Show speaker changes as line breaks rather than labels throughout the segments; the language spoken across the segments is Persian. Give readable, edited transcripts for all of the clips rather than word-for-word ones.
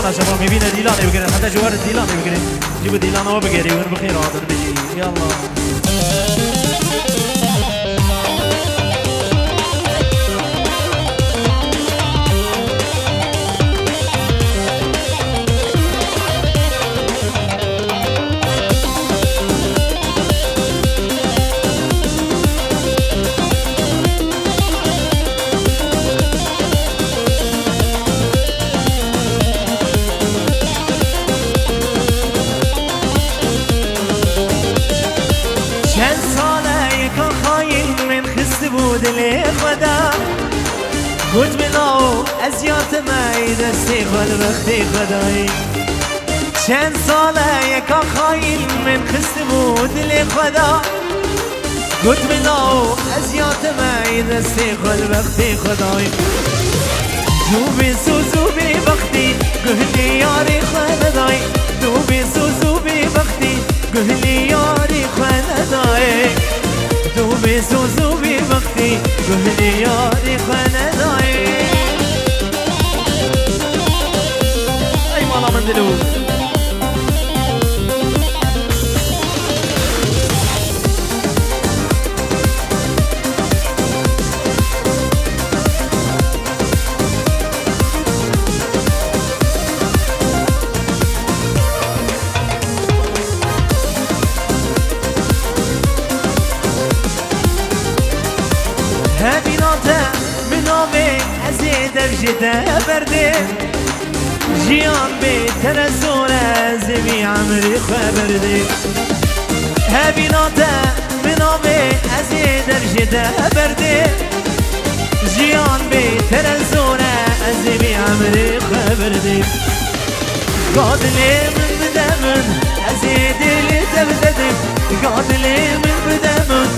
میمانه شما میبینه دیلانه بگیرن حتی جوار دیلانه بگیرن جیب دیلانه ها بگیری ون بخیر آدر بجی یالله
دلی خدا گوت بلاو از یاد مای دستی خود وقتی خدایی چند ساله یکا خایل من خسته بود دلی خدا گوت بلاو از یاد مای دستی خود وقتی خدایی دوبی سوزوبی وقتی گهلی یاری خدایی دوبی سوزوبی وقتی گهلی یاری خدایی دوبی سوزوبی وقتی گهلی یاری خدایی ای مالا من دلو درجته برده جیان بیتر از زوره زمی عمری خبرده هبیناته بنامه از درجته برده جیان بیتر از زوره زمی عمری خبرده قادلی من بدمن از دلی تبدده قادلی من بدمن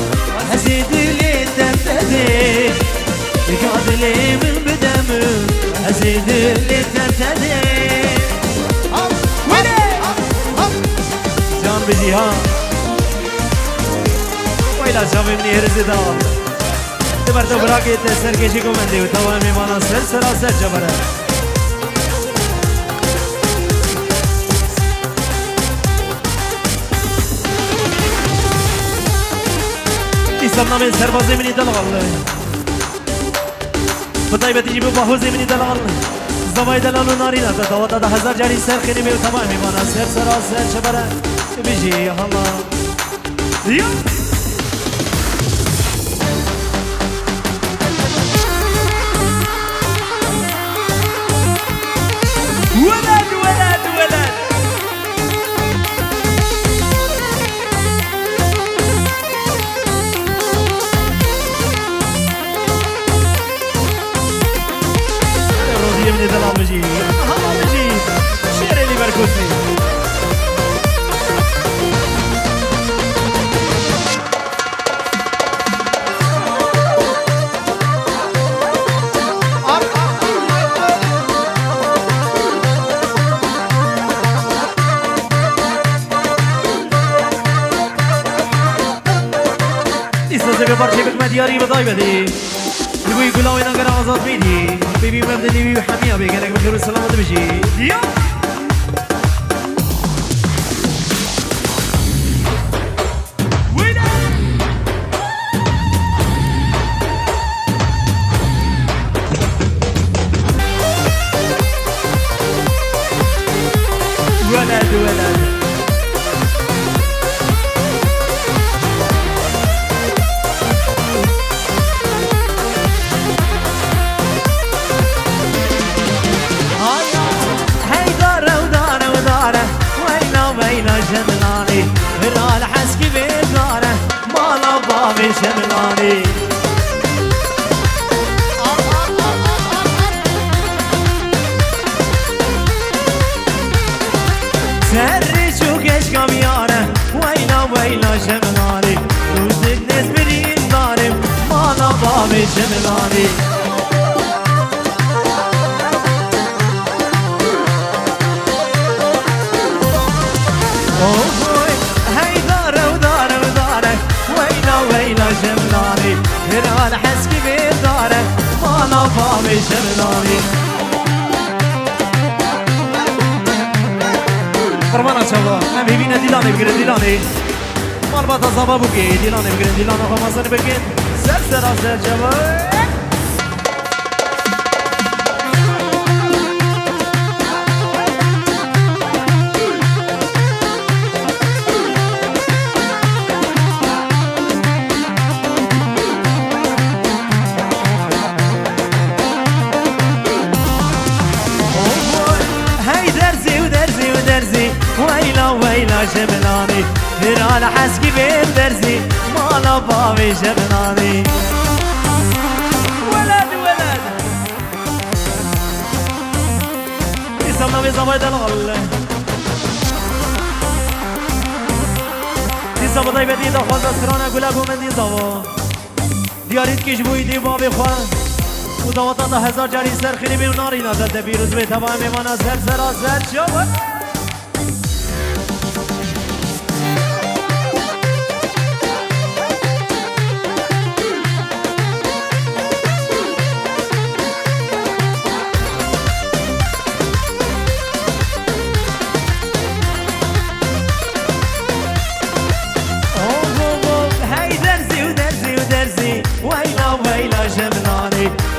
از دلی تبدده قادلی من بدمن أزيد اللي تبتدي جان بجيها ويلا شافي مني هرزي دار تبرتو براكي تسر كيشي كومندي وطوال ميمانا سر سرا سر جبرا إسلامنا من سربازي مني دلغل بطيبة تجيبوا باهوزي مني دلال زواي دلالو نارينا تدوات ده هزار جاري سر خيني ميو تمام ميمانا سر سرا سر شبرا بيجي يا الله يا ولد ولد ولد دلال بجي هلا بجي شير اللي بركوسي إستاذ ببرشي بكمدياري بضاي بدي نبوي قلاوي نقر آزاد بيدي بيبي مبدلي بيبي حمية بيقالك بخير والسلامة بجي يا ولد ولد شملاني هرال حسكي بيداره مالا بابي شملاني سري شو كش كميانه ويلا ويلا شملاني روزك ناس بريم دارم مالا بابي شملاني شملاني هرال حسكي بيداره مالا بابي شملاني بگیره دیلانه بگیره دیلانه مال با تزابا بگی دیلانه بگیره دیلانه خماسن بگین سر سر سر جواب ويلا ويلا جبناني هرال حسكي بين درزي مالا بابي جبناني ولد ولد يسمنا بزبايد الغل يسمنا طيبة ديدا خوزا سرانا قلقو من دي زوا دياريت كيش بوي دي بابي خوان ودواتا دا هزار جاري سر خيري بي وناري نازل دبيروز بي تبا ميمانا سر سرا سر شوت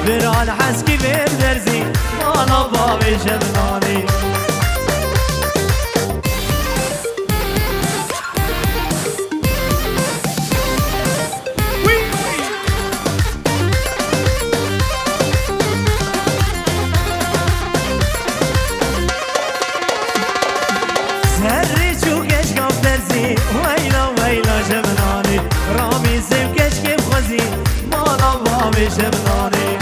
برال حسكي بين درزي مالا بابي جبناني سري شو كش قف درزي ويلا ويلا جبناني رامي سيب كش كيف خزي مالا بابي جبناني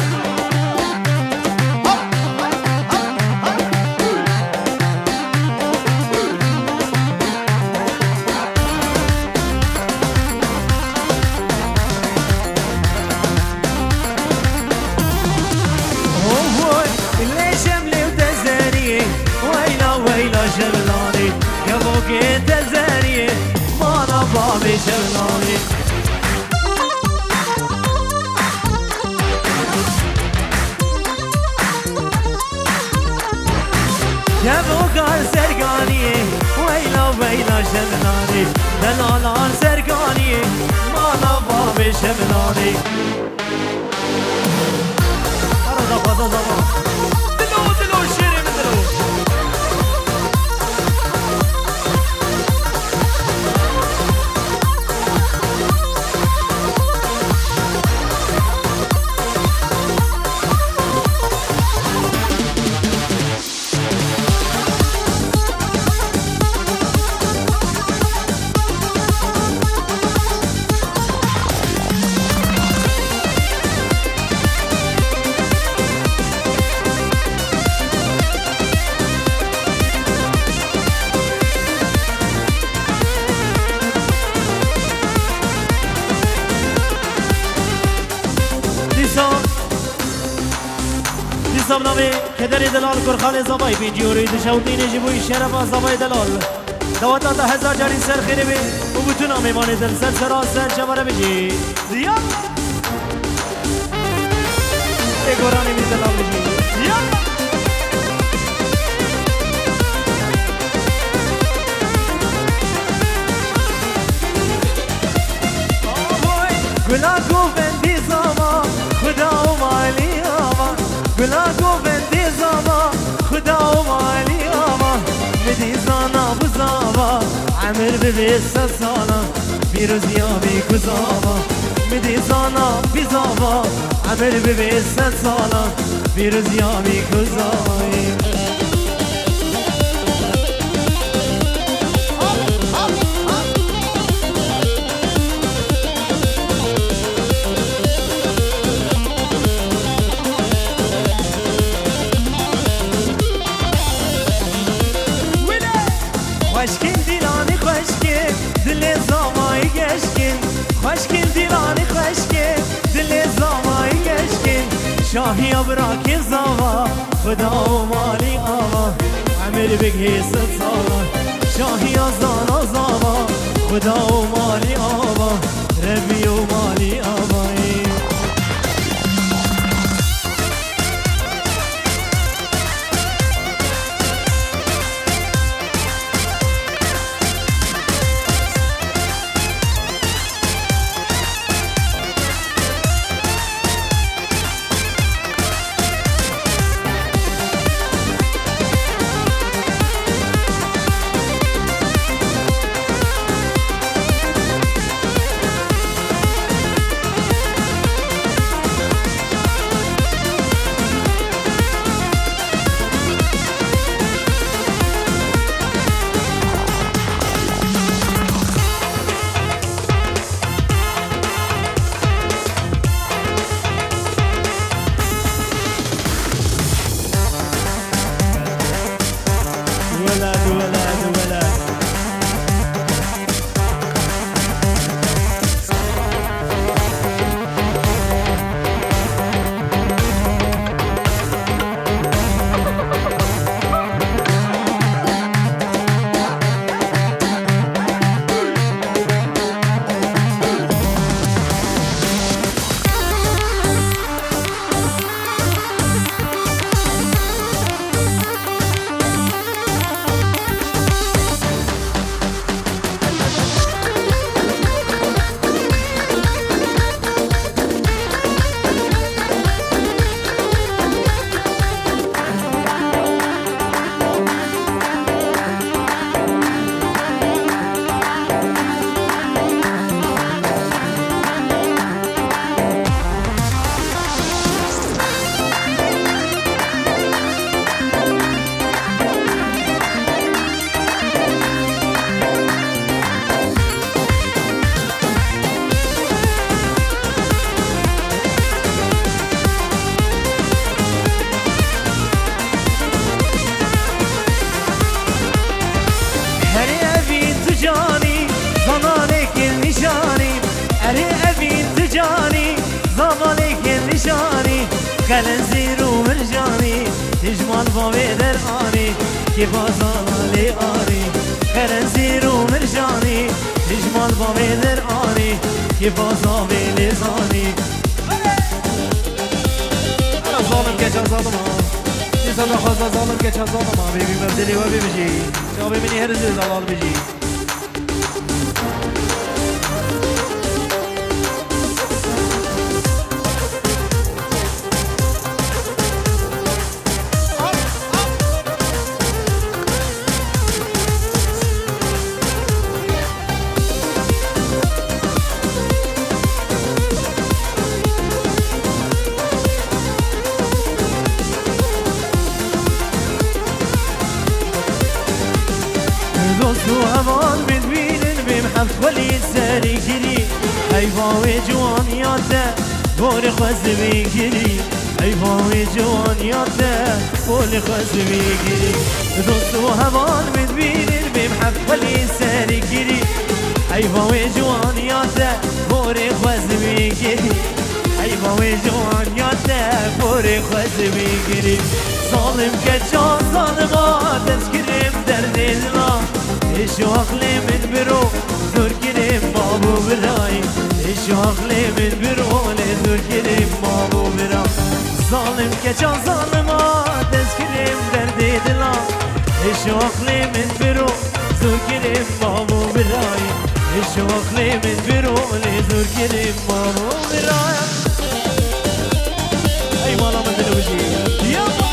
جبلاني يا بوكي تزاني ما انا بابي جبلاني يا بوكار سرقاني ويلا ويلا جبلاني دلالان سرقاني ما انا بابي جبلاني ارضا فضا زمان دلو شيري من دلو نظام نامه کدری دلال کرخان زبای بی جوری دشاودین جبوی شرف زبای دلال دواتا تا هزار جاری سر خیره بی و بتونا میمانه دل سر سرا سر چمره بجی زیاد اگورانی می دلال بجی زیاد گلا گوبندی زما خدا و مالی آما گلا گوبندی زما خدا و مالی آما بدی زانا بزاوا عمر ببیست سالا بیروزی آبی کزاوا بدی زانا بزاوا عمر ببیست سالا بیروزی آبی کزاوی خوشکین دیرانی خوشکین دل زمایی گشکین خوشکین دیرانی خوشکین دل زمایی گشکین شاهی ابراک زوا خدا و مالی آوا عمر بگی سالا شاهی آزانا زوا خدا و مالی آوا ربی و مالی آوایی كيف أصالي آري خرنزير ومرجاني اجمال بابي درقاني كيف أصابي لساني
انا ظالم كيش ظالمة يسال خاصة ظالم كيش ظالمة بيبي مبدلي وبي بجي شابي مني هرزي زلال بجي
همان من بینن بیم حفت خلی سری گیری ای باوی جوانیاته بول خوز بگیری ای باوی جوانیاته بول خوز بگیری دوستو همان من بینن بیم حفت خلی سری گیری ای باوی جوانیاته بول خوز بگیری ای باوی جوانیاته بول خوز بگیری ظالم که جان ظالما تذکرم درد دلم ايشو عقلي من برو زور كريم بابو براي ايشو عقلي من برو لزور كريم بابو براي ظالم كجان ظالما تذكريم دردي دلا ايشو عقلي من برو زور كريم بابو براي ايشو عقلي من برو لزور كريم بابو براي اي مالا من دلوجي يلا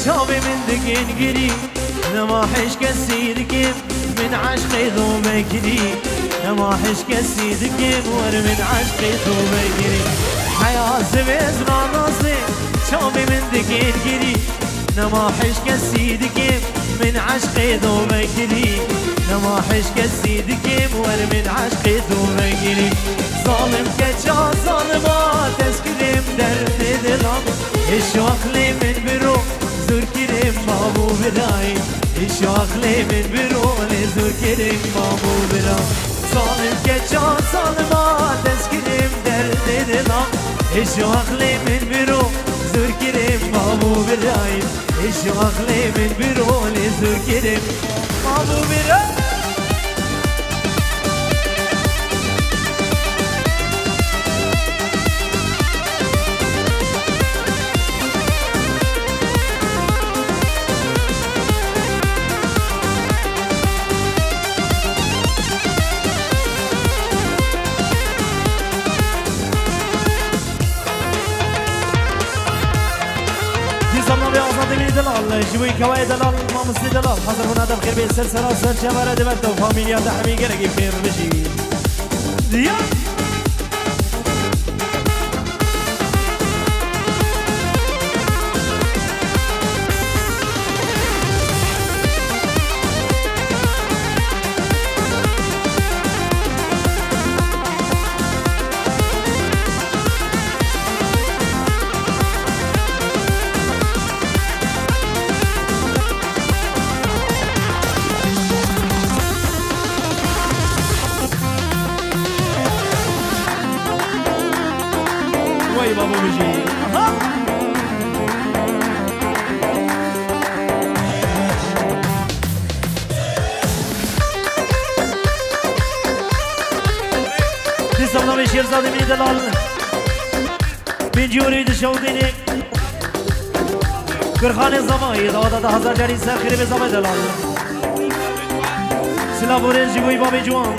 شابي من دقين قري لما حش كسي دقيم من عشقي ذو مكري لما حش كسي دقيم ور من عشقي ذو مكري حياة زبيز راناسي شابي من دقين قري لما حش كسي دقيم من عشقي ذو مكري لما حش كسي دقيم ور من عشقي ذو مكري ظالم كجا ظالما تسكريم درد دلام الشوق لي من برو زور كريم بابو براي الشوق لي من برو زور كريم بابو براي ظالم كجا ظالما تسكريم درد دلام الشوق لي من برو زور كريم بابو براي الشوق لي من برو زور كريم بابو براي دلال جوي كواي دلال ما مصري دلال حضر هنا دم خير بيسر سراسر شمارة دبت وفاميليا تحمي قرقي بخير بشي ديان بابو بيجي تسمنا بشير زادي من دلال من جوري دشوديني كرخاني زماي دادا هزار جاري سر خير بزماي دلال سلابورين جيبوي بابي جوان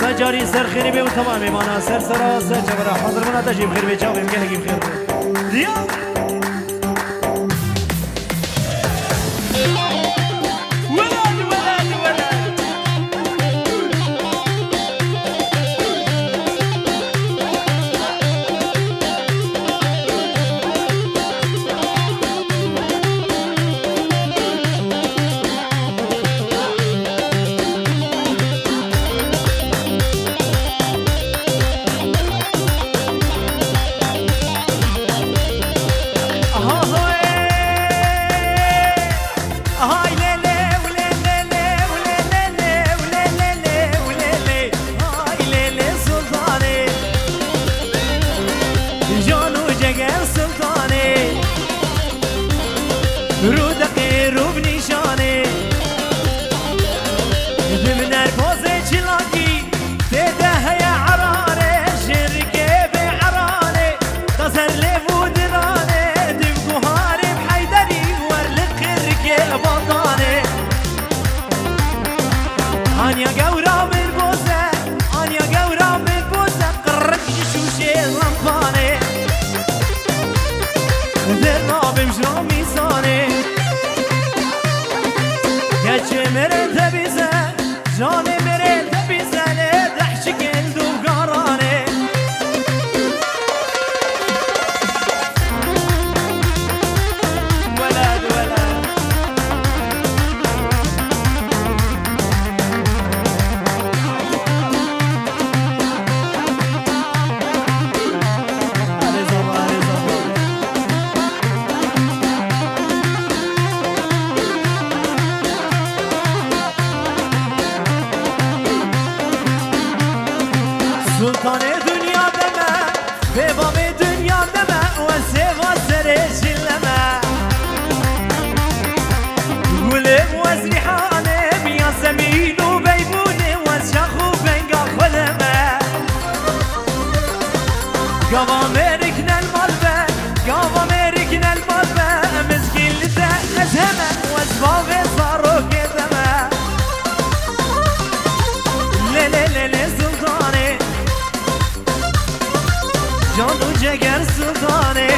سجاري سر خيري بي وتمامي مانا سر سرا سر جبرا حاضر منا تجيب خير بي جاوب يمكن اجيب خير بي سلطاني رودقي روب نشاني من البوزي جلاكي تده يا عراني شركي بعراني قصر ليفو دراني دمكو هارب حيدري ورلق الركي بطاني انيا قورا من بوزة انيا قورا من بوزة قرك يشوشي لمباني ذرنا بمشرا ميساني يا جمرن تبيزة جاني مرن تبيزة دحشك اندو قراني ولد ولد سلطان دنیا دمه ببام دنیا دمه و سوا سرش لمه گلم و زریحانه بیا زمین و بیبونه و شخ و بنگا خلمه قوا مرکن المالبه قوا مرکن المالبه مسکین لده ازهمه و زباب صارو کدمه للللل سلطانه جان و جگر سلطانه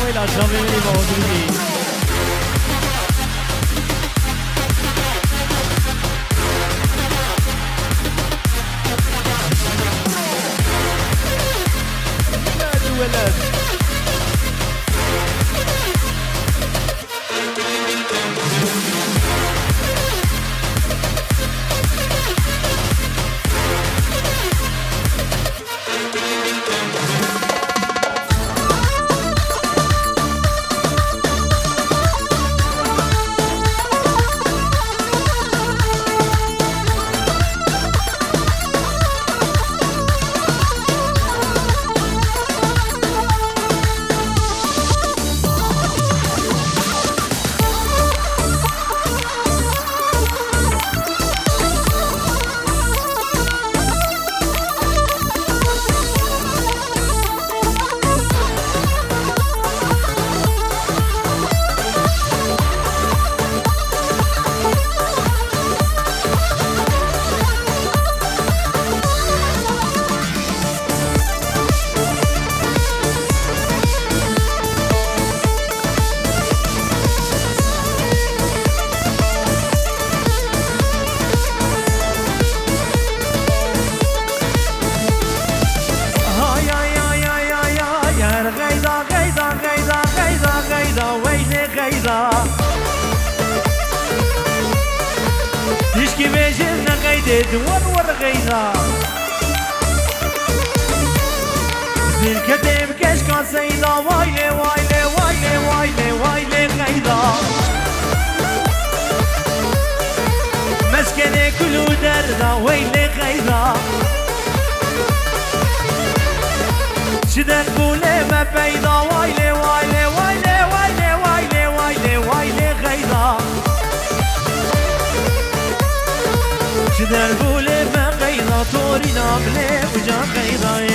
ويلا شباب مني بودري ولد تشكي بيجرنا غيدد ور غيدا زين كتب كشكا سيدا وايلي وايلي وايلي وايلي وايلي غيدا مسكني كلو دردا ويلي غيدا شدن بولي ما بيدا وايلي وايلي وايلي وايلي وايلي وايلي وايلي غيدا جدر بوله ما قيدا طوري نامله وجا قيداي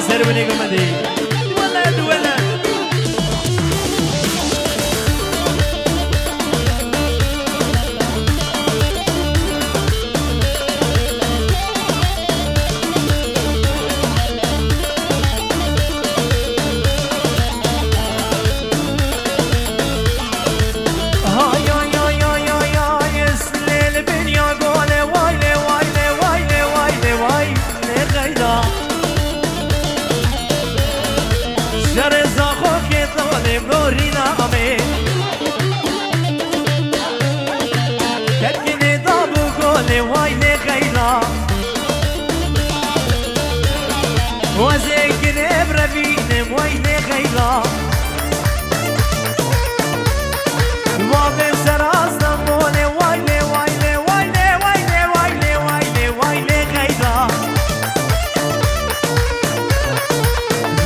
سربني قمدي ولد ولد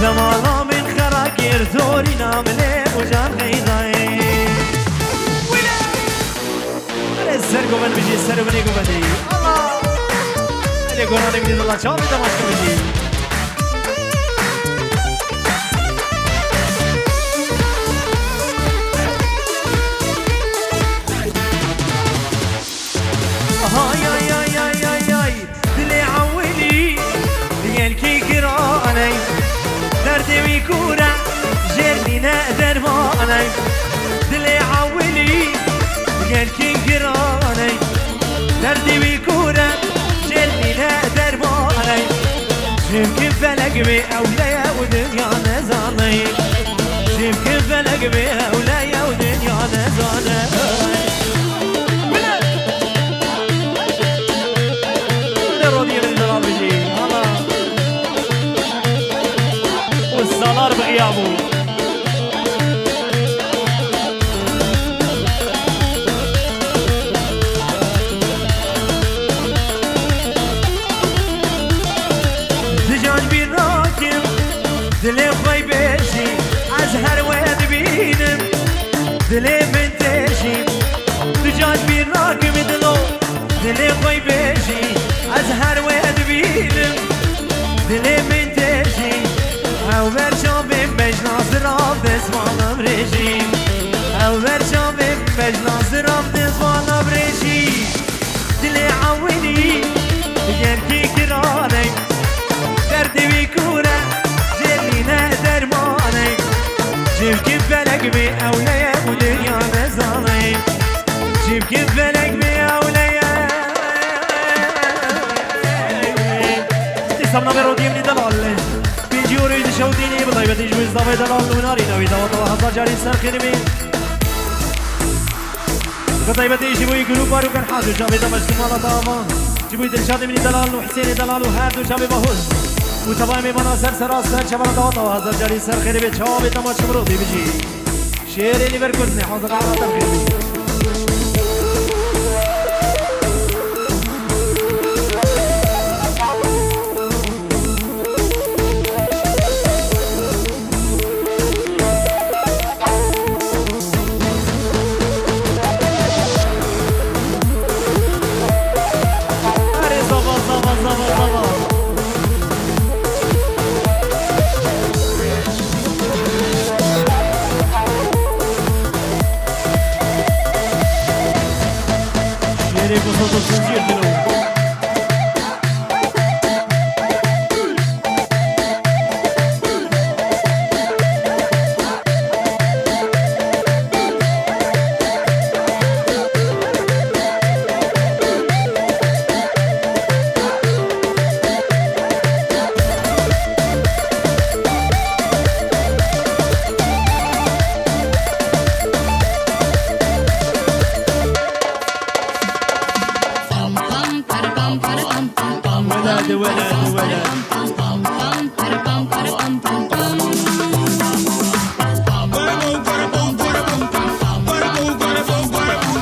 زمانا من خراكير زوري نامله وجان غيظاي السرقو من بيجي السربني قبدي الله اللي قراني بدي الله شو بدي تماشك بيجي هاي هاي هاي هاي هاي هاي دلي عولي يلكي كراني دردي ويكورا جرني نقدر ماني دلي عولي يلكي كراني دردي ويكورا جرني نقدر ماني يمكن فلق بي أولايا ودنيا نزاني يمكن فلق بي أولايا ودنيا نزاني والسلار بغيابه دجاج بيراكم دلي خوي بيجي أزهر وين بينم دلي بنتجي دجاج بيراكم دلو دلي خوي بيجي أزهر وين بينم دلي بنتجي او برشابim mecnazıram desmanam rejim او برشابim mecnazıram desmanam rejim dili avini yerki kirane derdi bir kure celine dermane Civkin felek bir evleye bu dünya nezanayım Civkin felek bir evleye İslamna berodiyim ni dalalle جوري شوديني بطيبة تجوز ضفي دلال وناري نوي دوطة حصر جاري سرخيني بين بطيبة تيجي بوي قلوب بارو كان حاجو شابي دمشق مالا طامان جبوي دلشاد من دلال وحسيني دلال وهاردو شابي بهوش وتبايمي مناصر سراسر شبالا دوطة حصر جاري سرخيني بين شابي دمشق مرودي بجي شيري اللي بركضني حاضر على ترخيني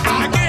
I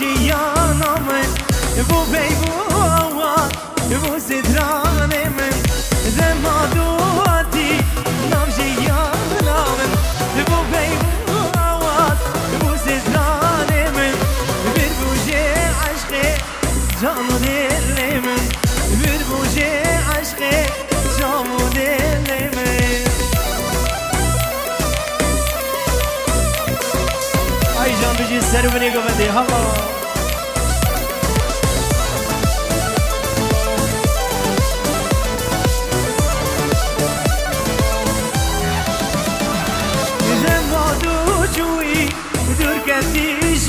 جيانا من بو بيبو بو ستران من ذما دواتي نام جيانا من بو بيبو بو ستران من بربوجي عشقي جانو دل من بربوجي عشقي جانو دل من اي جان بيجي سربني قبدي هلا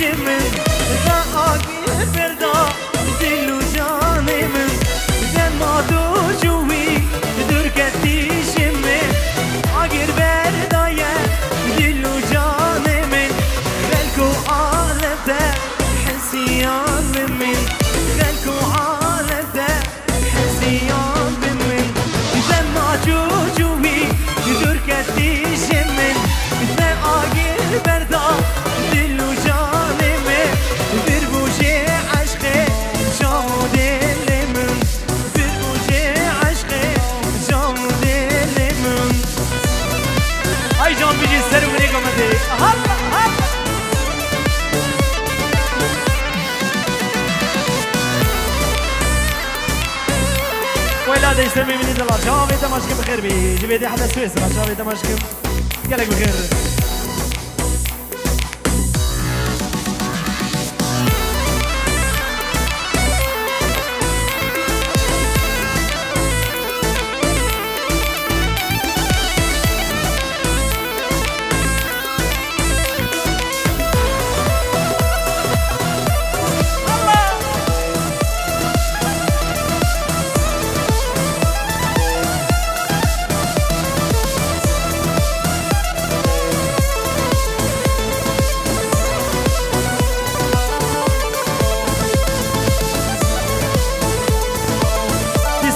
من فاقي بردا دل و جان من دل ما دو جوی دور کتیش من آگر بردایه دل و جان من خلکو آلته حسیان من خلکو آلته حسیان من دل ما دو جوی دور کتیش من دل آگر بردا دل و جان ولا ده يسمي من الله جاوي دمشق بخير بي جبيدي حدا سويسرا جاوي دمشق قالك بخير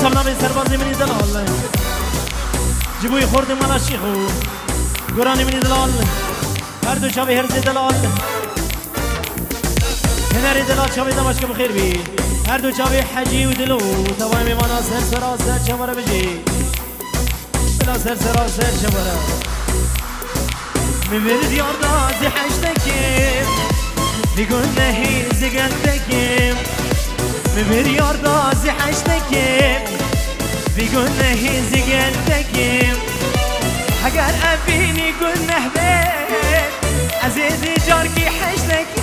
سلام سربازی منی دلال جبوی خورد مالا شیخو گرانی منی دلال هر دو چاوی هرز دلال هنری دلال چاوی دمشق بخیر بی هر دو چاوی حجی و دلو توای میمانا سر سرا سر چمره بجی بلا سر سرا سر چمره میبرد یاردا زی حشتکیم میگون نهی زگلتکیم میبرد یاردا زی حشتکیم بيقول نهي زقلتكيم حقر أبيني قول نهبيت عزيز جاركي حشتك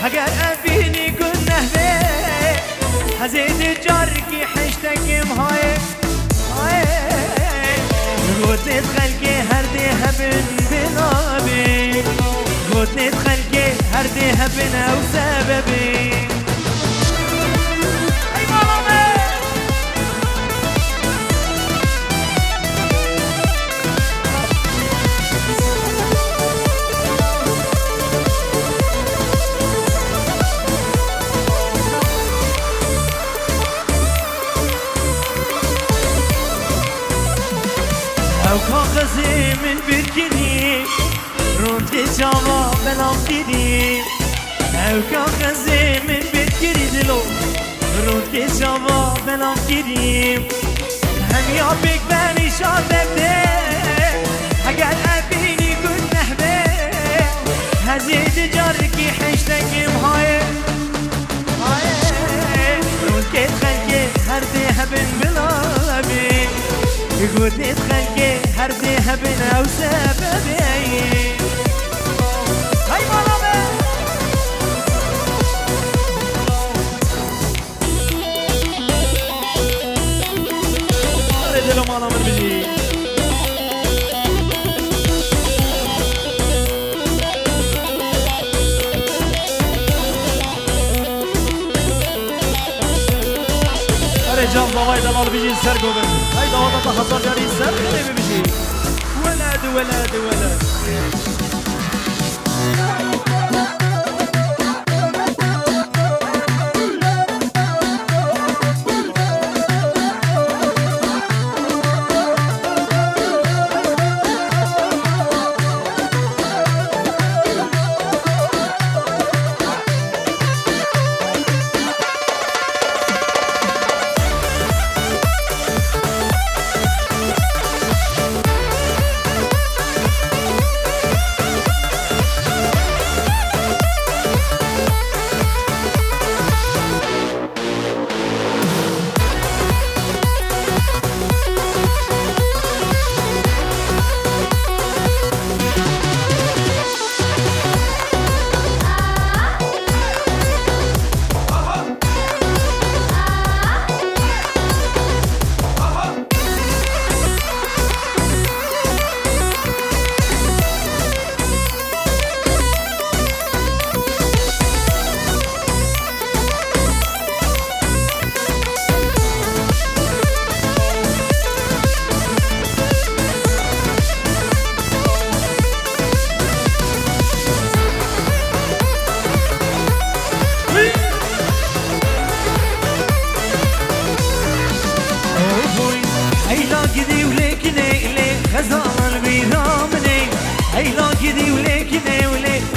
حقر أبيني قول نهبيت عزيز جاركي حشتك هاي قلت ندخلكي هرديها بن بنابي قلت ندخلكي هرديها بن أو سببي او کاغذی من بگیری رونتی جاوا بلام دیدی او کاغذی من بگیری دلو رونتی جاوا بلام دیدی هم یا بگ بنی شاده بده اگر ابینی گل نهبه هزید جارکی حشتکیم های رونتی خلقی هر دی هبن بلابی يقول ندخل هردي هبنا وسببي هاي ماما اريد له ماما من بيجي رجال ضواي دلال بيجي سر قوبن هاي دوات الله خسر جاري سر خلي بيجي ولد ولد ولد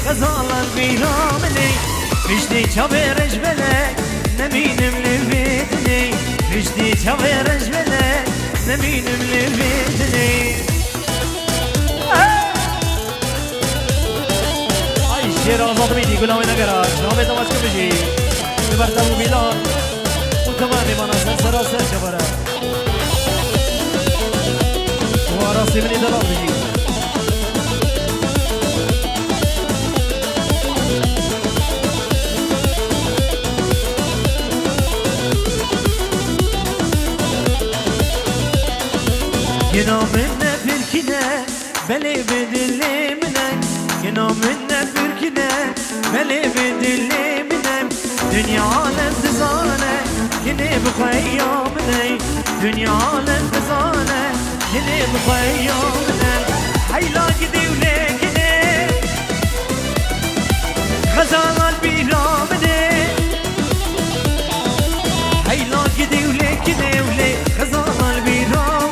غزال البيرامني فشتي شابرج بلك نبينم لبيتني فشتي شابرج بلك نبينم لبيتني
ای شیر آزاد میدی گلام نگرد نامه تماش که بشی ببرتم و بیلان و تمامی من از سراسر شبره و آراسی منی دلال بشی
Gina minne birkine beli bedillimine Gina minne birkine beli bedillimine Dünya alem dizane yine bu kayyamine Dünya alem dizane yine bu kayyamine Hayla gidivle gide Gazal biramine Hayla gidivle gidivle Gazal biramine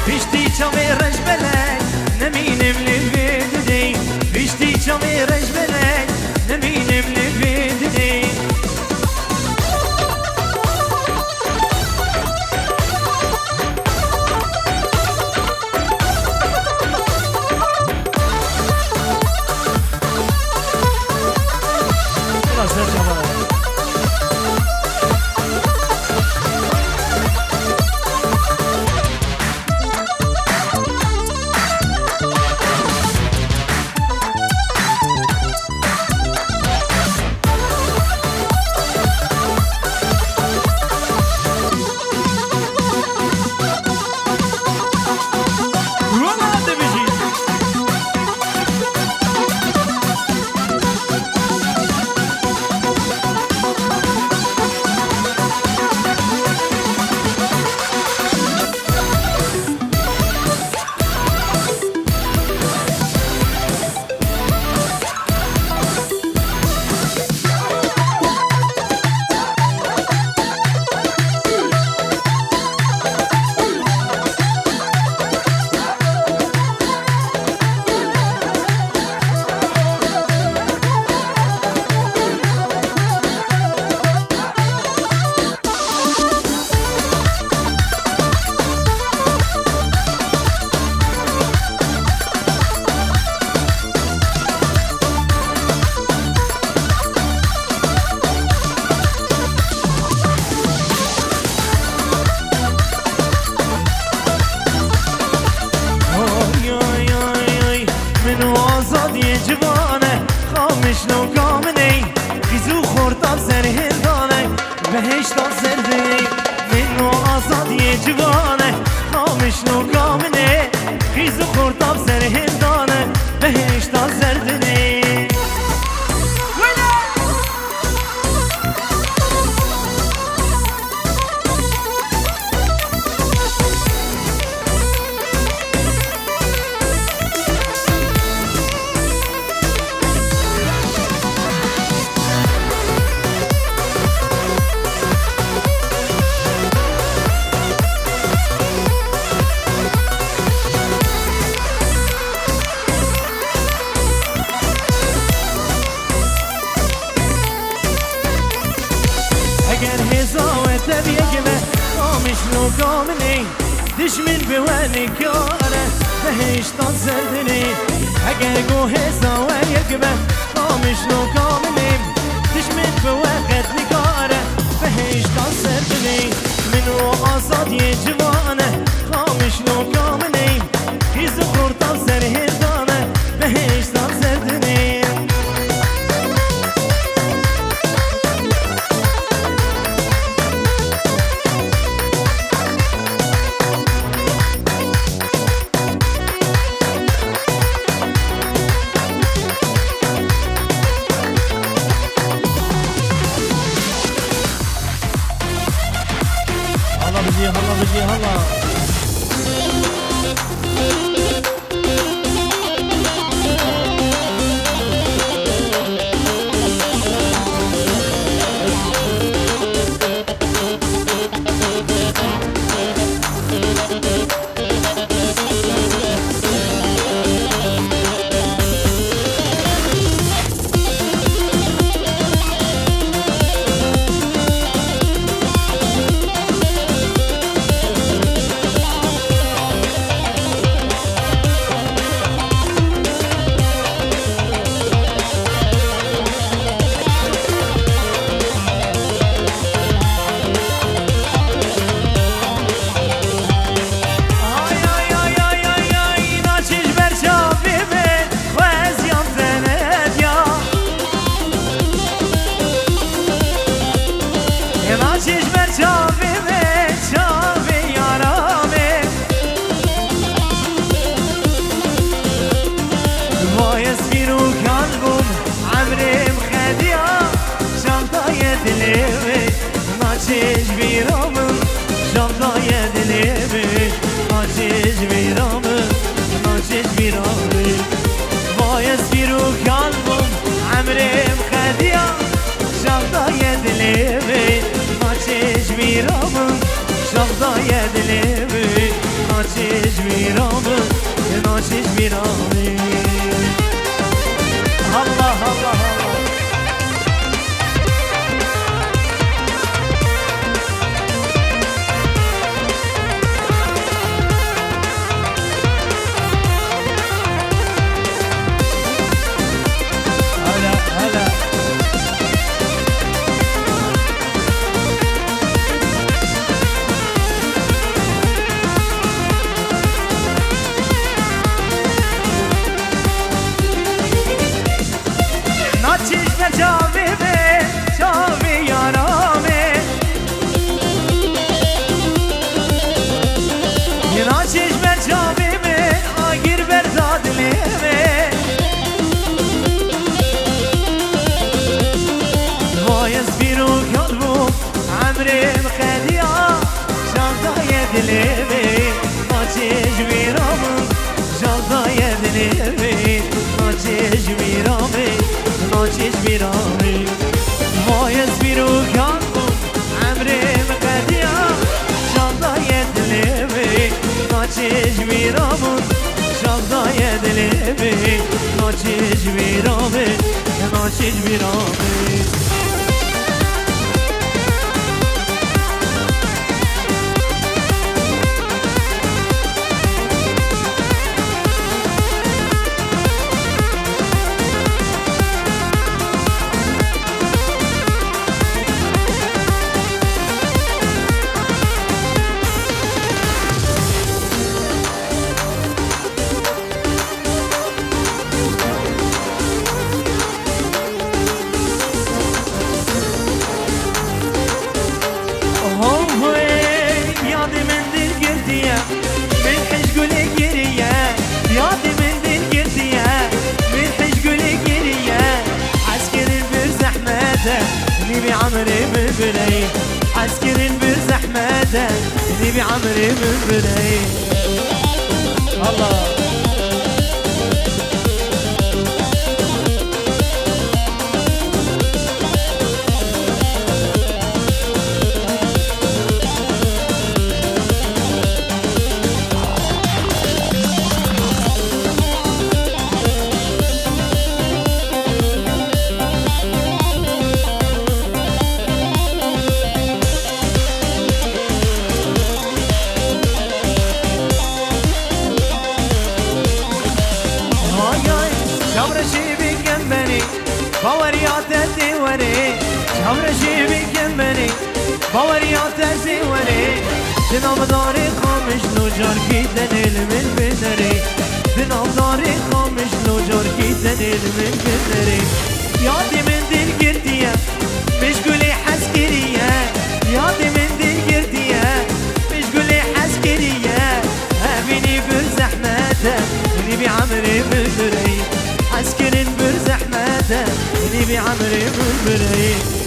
Pişti çamı rejbelek Neminim libidini Pişti çamı rejbelek Neminim libidini
سراسر شبره
بهشت سردی منو آزادی جوانه خامش نو کامنه خیز خورتم سر هندانه بهشت سردی کامنی دشمن به ونی کاره بهشت زردنی اگر گوه زاوی گبه خامش نو کامنی دشمن به وقت نکاره بهشت زردنی منو آزادی جوانه خامش نو کامنی خیز خورتم سر هندانه بهشت زردنی
هلا بجي هلا
دلێوێ ناچێژ بیرامم جاندایە دلێوێ ناچێژ بیرامم ناچێژ بیرامێ باید بیرو kalbim عمرم خدیا جاندایە دلێوێ ناچێژ بیرامم جاندایە دلێوێ ناچێژ بیرامم ناچێژ بیرامێ Allah Allah Allah عمرم خدیا جاندای دلوی ناچش میرامم جاندای دلوی ناچش میرامه ناچش میرامه مایز بیرو کانم عمرم خدیا جاندای دلوی ناچش میرامم جاندای دلوی ناچش میرامه ناچش میرامه نبي عمري من بني عسكرين بزحمته نبي عمري من بني الله باوريات الزيوري شمرشي بكمني باوريات الزيوري دنام داري خامش نوجار کی دنیل من بدری دنام داري خامش نوجار کی دنیل من بدری یادی من دل گردیه مشغولی حسکریه یادی من دل گردیه مشغولی حسکریه همینی بر زحمته نبی عمري بدری عسكرين برزحمته نبي عمري بالبري